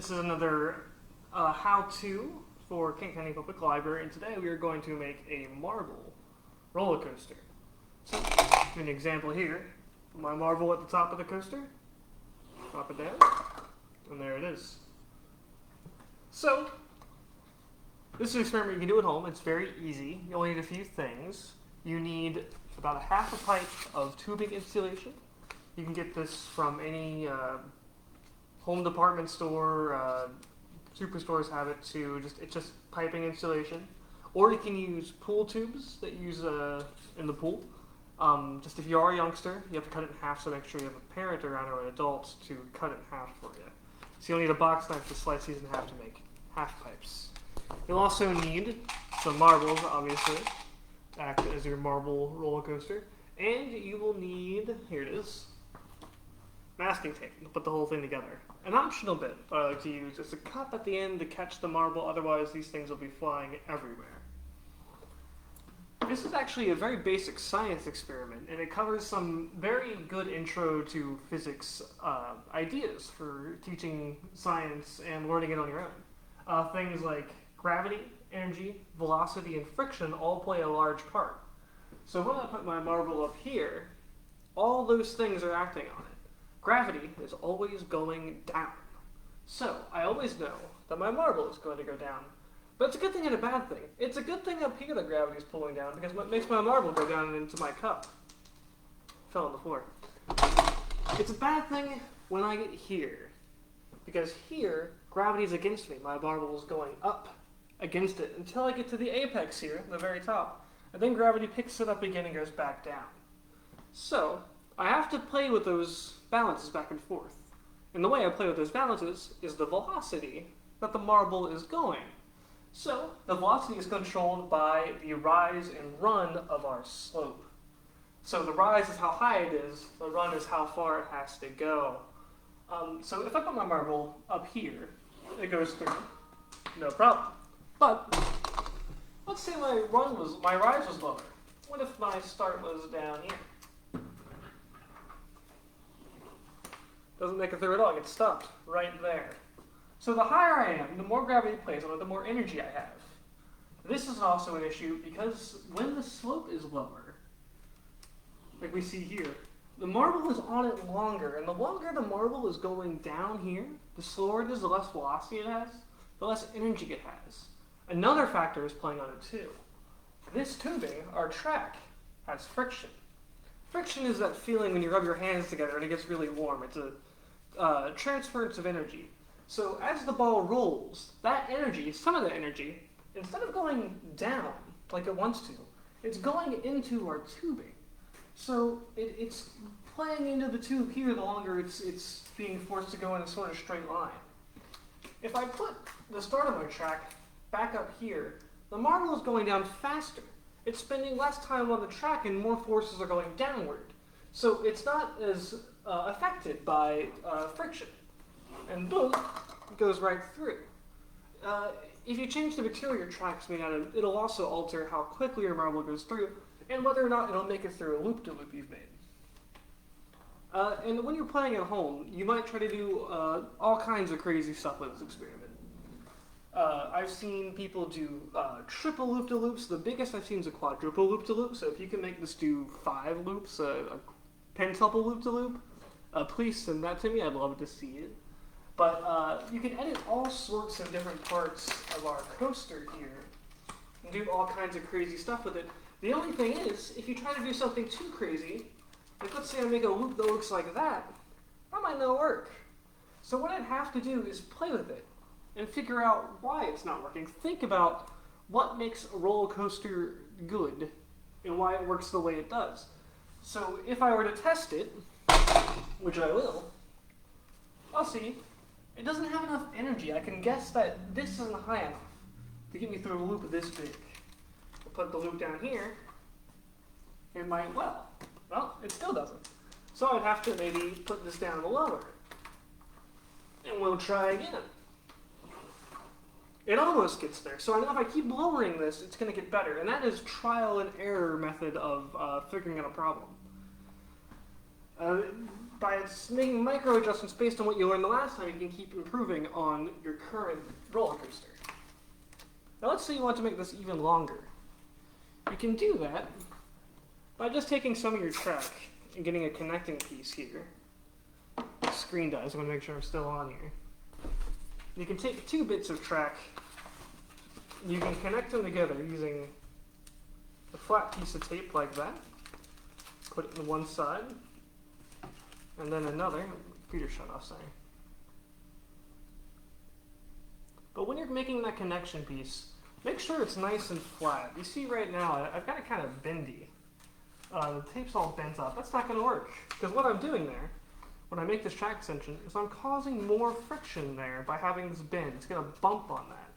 This is another how-to for Kent County Public Library, and today we are going to make a marble roller coaster. So, an example here, my marble at the top of the coaster, drop it down, and there it is. So, this is an experiment you can do at home. It's very easy. You only need a few things. You need about a half a pipe of tubing insulation. You can get this from any home department store. Superstores have it too. It's just piping insulation, or you can use pool tubes that you use in the pool. Just if you are a youngster, you have to cut it in half. So make sure you have a parent around or an adult to cut it in half for you. So you'll need a box knife to slice these in half to make half pipes. You'll also need some marbles, obviously, to act as your marble roller coaster, and you will need, here it is, masking tape to put the whole thing together. An optional bit that I like to use is a cup at the end to catch the marble, otherwise these things will be flying everywhere. This is actually a very basic science experiment, and it covers some very good intro to physics ideas for teaching science and learning it on your own. Things like gravity, energy, velocity, and friction all play a large part. So when I put my marble up here, all those things are acting on it. Gravity is always going down. So I always know that my marble is going to go down. But it's a good thing and a bad thing. It's a good thing up here that gravity is pulling down, because it makes my marble go down into my cup. Fell on the floor. It's a bad thing when I get here, because here, gravity is against me. My marble is going up against it until I get to the apex here, the very top. And then gravity picks it up again and goes back down. So I have to play with those balances back and forth. And the way I play with those balances is the velocity that the marble is going. So the velocity is controlled by the rise and run of our slope. So the rise is how high it is, the run is how far it has to go. So if I put my marble up here, it goes through, no problem. But let's say my rise was lower. What if my start was down here? Doesn't make it through at all. It gets stopped right there. So the higher I am, the more gravity plays on it, the more energy I have. This is also an issue because when the slope is lower, like we see here, the marble is on it longer, and the longer the marble is going down here, the slower it is, the less velocity it has, the less energy it has. Another factor is playing on it too. This tubing, our track, has friction. Friction is that feeling when you rub your hands together and it gets really warm. It's a transference of energy. So as the ball rolls, that energy, some of the energy, instead of going down like it wants to, it's going into our tubing. So it's playing into the tube here the longer it's being forced to go in a sort of straight line. If I put the start of my track back up here, the marble is going down faster. It's spending less time on the track and more forces are going downward. So it's not as affected by friction. And boom, it goes right through. If you change the material your track's made out of, it'll also alter how quickly your marble goes through and whether or not it'll make it through a loop-de-loop you've made. And when you're playing at home, you might try to do all kinds of crazy stuff with this experiment. I've seen people do triple loop-de-loops. The biggest I've seen is a quadruple loop-de-loop. So if you can make this do 5 loops, a pentuple loop-de-loop, please send that to me. I'd love to see it. But you can edit all sorts of different parts of our coaster here and do all kinds of crazy stuff with it. The only thing is, if you try to do something too crazy, like let's say I make a loop that looks like that might not work. So what I'd have to do is play with it and figure out why it's not working. Think about what makes a roller coaster good and why it works the way it does. So if I were to test it, which I will, I'll see it doesn't have enough energy. I can guess that this isn't high enough to get me through a loop this big. I'll put the loop down here. It might well, it still doesn't. So I'd have to maybe put this down lower. And we'll try again. It almost gets there. So I know if I keep lowering this, it's going to get better. And that is trial and error method of figuring out a problem. by making micro adjustments based on what you learned the last time, you can keep improving on your current roller coaster. Now let's say you want to make this even longer. You can do that by just taking some of your track and getting a connecting piece here. The screen does. I want to make sure I'm still on here. You can take 2 bits of track. You can connect them together using a flat piece of tape like that. Put it on one side, and then another. Computer shut off, sorry. But when you're making that connection piece, make sure it's nice and flat. You see right now, I've got it kind of bendy. The tape's all bent up. That's not going to work. Because what I'm doing there, when I make this track extension, is I'm causing more friction there by having this bend. It's going to bump on that.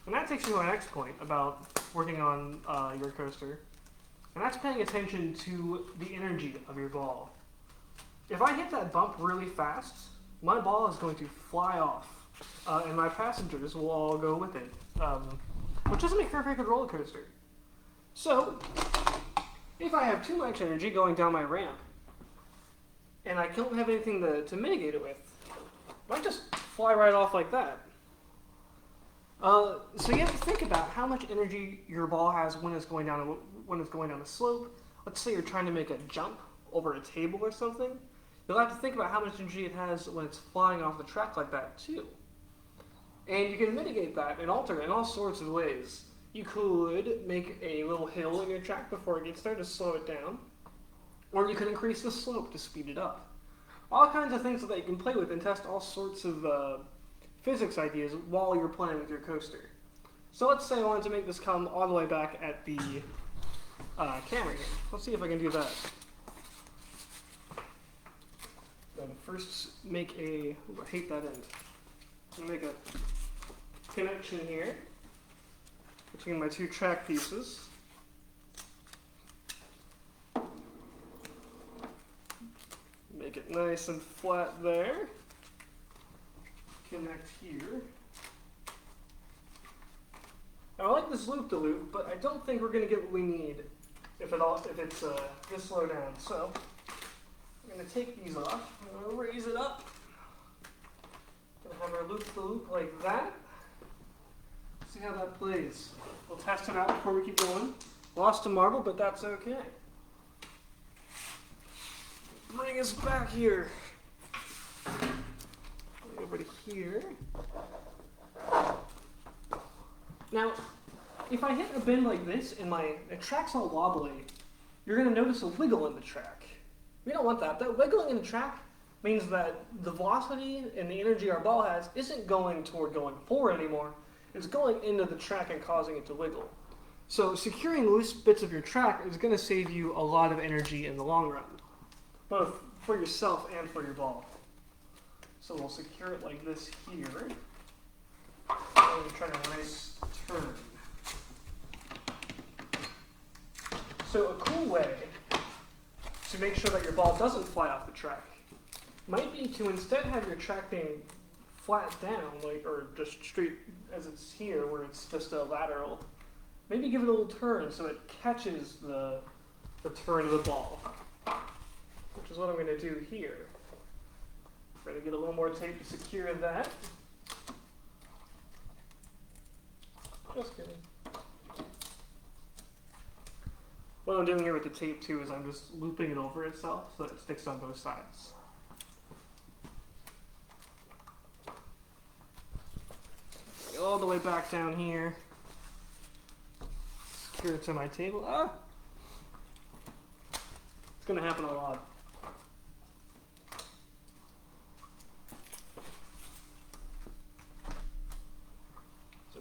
And that takes me to my next point about working on your coaster. And that's paying attention to the energy of your ball. If I hit that bump really fast, my ball is going to fly off. And my passengers will all go with it. Which doesn't make for a very good roller coaster. So, if I have too much energy going down my ramp, and I don't have anything to mitigate it with, I might just fly right off like that. So you have to think about how much energy your ball has when it's going down a slope. Let's say you're trying to make a jump over a table or something. You'll have to think about how much energy it has when it's flying off the track like that too. And you can mitigate that and alter it in all sorts of ways. You could make a little hill in your track before it gets there to slow it down. Or you could increase the slope to speed it up. All kinds of things that you can play with and test all sorts of physics ideas while you're playing with your coaster. So let's say I wanted to make this come all the way back at the camera here. Let's see if I can do that. Then first make I hate that end. I'm going to make a connection here between my 2 track pieces. Make it nice and flat there. Connect here. Now I like this loop-de-loop, but I don't think we're going to get what we need if it's this low down. So I'm going to take these off. I'm going to raise it up. Going to have our loop-de-loop like that. See how that plays. We'll test it out before we keep going. Lost a marble, but that's okay. Bring us back here. Over to here. Now, if I hit a bend like this and the track's all wobbly, you're going to notice a wiggle in the track. We don't want that. That wiggling in the track means that the velocity and the energy our ball has isn't going toward going forward anymore. It's going into the track and causing it to wiggle. So securing loose bits of your track is going to save you a lot of energy in the long run, both for yourself and for your ball. So we'll secure it like this here. And we'll try a nice turn. So a cool way to make sure that your ball doesn't fly off the track might be to instead have your track being flat down, or just straight as it's here, where it's just a lateral. Maybe give it a little turn so it catches the turn of the ball, which is what I'm going to do here. We're going to get a little more tape to secure that. Just kidding. What I'm doing here with the tape too is I'm just looping it over itself so that it sticks on both sides. Go all the way back down here. Secure it to my table. It's going to happen a lot.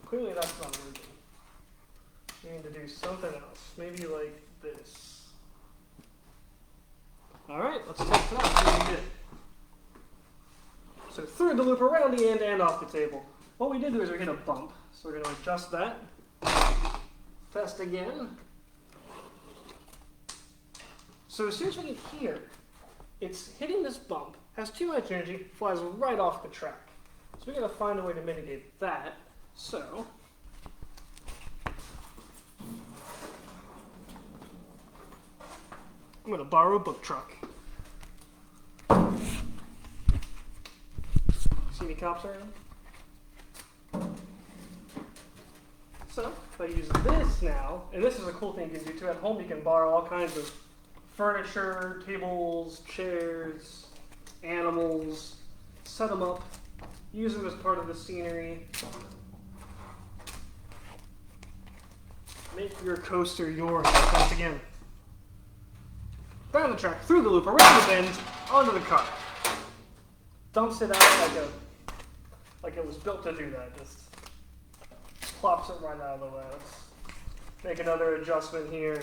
Clearly that's not working. You need to do something else. Maybe like this. Alright, let's test it out. See what we did. So through the loop around the end and off the table. What we did was we hit a bump. So we're going to adjust that. Test again. So as soon as we get here, it's hitting this bump, has too much energy, flies right off the track. So we got to find a way to mitigate that. So, I'm going to borrow a book truck. any cops around. So, if I use this now, and this is a cool thing you can do too. At home you can borrow all kinds of furniture, tables, chairs, animals, set them up, use them as part of the scenery. Make your coaster yours once again. Down the track, through the loop, around the bend, onto the car. Dumps it out like it was built to do that. Just plops it right out of the way. Let's make another adjustment here.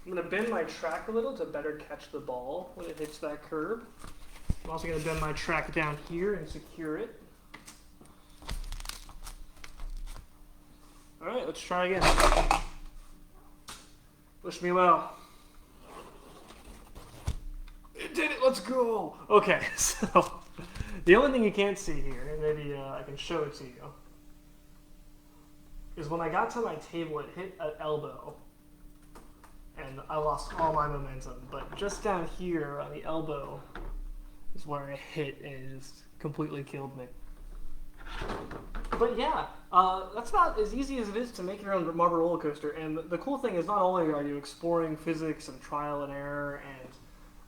I'm going to bend my track a little to better catch the ball when it hits that curb. I'm also going to bend my track down here and secure it. Alright, let's try again. Wish me well. It did it, let's go! Okay, so the only thing you can't see here, and maybe I can show it to you, is when I got to my table it hit an elbow and I lost all my momentum. But just down here on the elbow is where it hit and it just completely killed me. But yeah, that's not as easy as it is to make your own marble roller coaster. And the cool thing is not only are you exploring physics and trial and error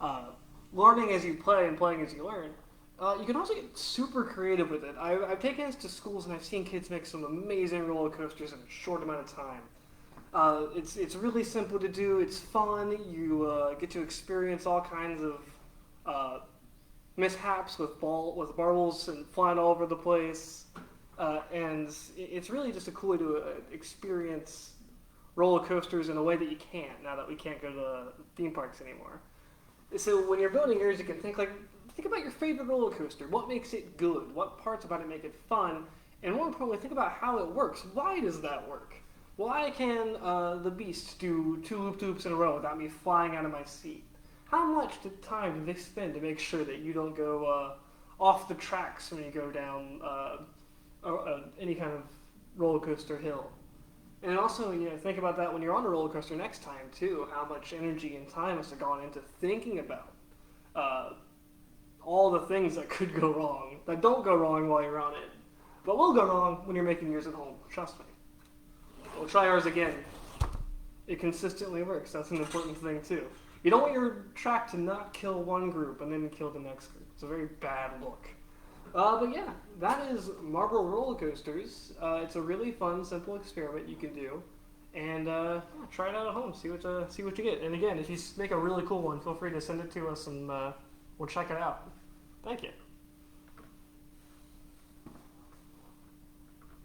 and learning as you play and playing as you learn, you can also get super creative with it. I've taken this to schools and I've seen kids make some amazing roller coasters in a short amount of time. It's really simple to do. It's fun. You get to experience all kinds of mishaps with marbles and flying all over the place. And it's really just a cool way to experience roller coasters in a way that you can't now that we can't go to theme parks anymore. So when you're building yours, you can think about your favorite roller coaster. What makes it good? What parts about it make it fun? And more importantly, think about how it works. Why does that work? Why can the Beast do 2 loop-de-loops in a row without me flying out of my seat? How much time do they spend to make sure that you don't go off the tracks when you go down any kind of roller coaster hill? And also, think about that when you're on a roller coaster next time too. How much energy and time has gone into thinking about all the things that could go wrong, that don't go wrong while you're on it, but will go wrong when you're making yours at home. Trust me. We'll try ours again. It consistently works. That's an important thing too. You don't want your track to not kill one group and then kill the next group. It's a very bad look. But yeah, that is Marble Roller Coasters. It's a really fun, simple experiment you can do, and try it out at home. See what you get. And again, if you make a really cool one, feel free to send it to us, and we'll check it out. Thank you.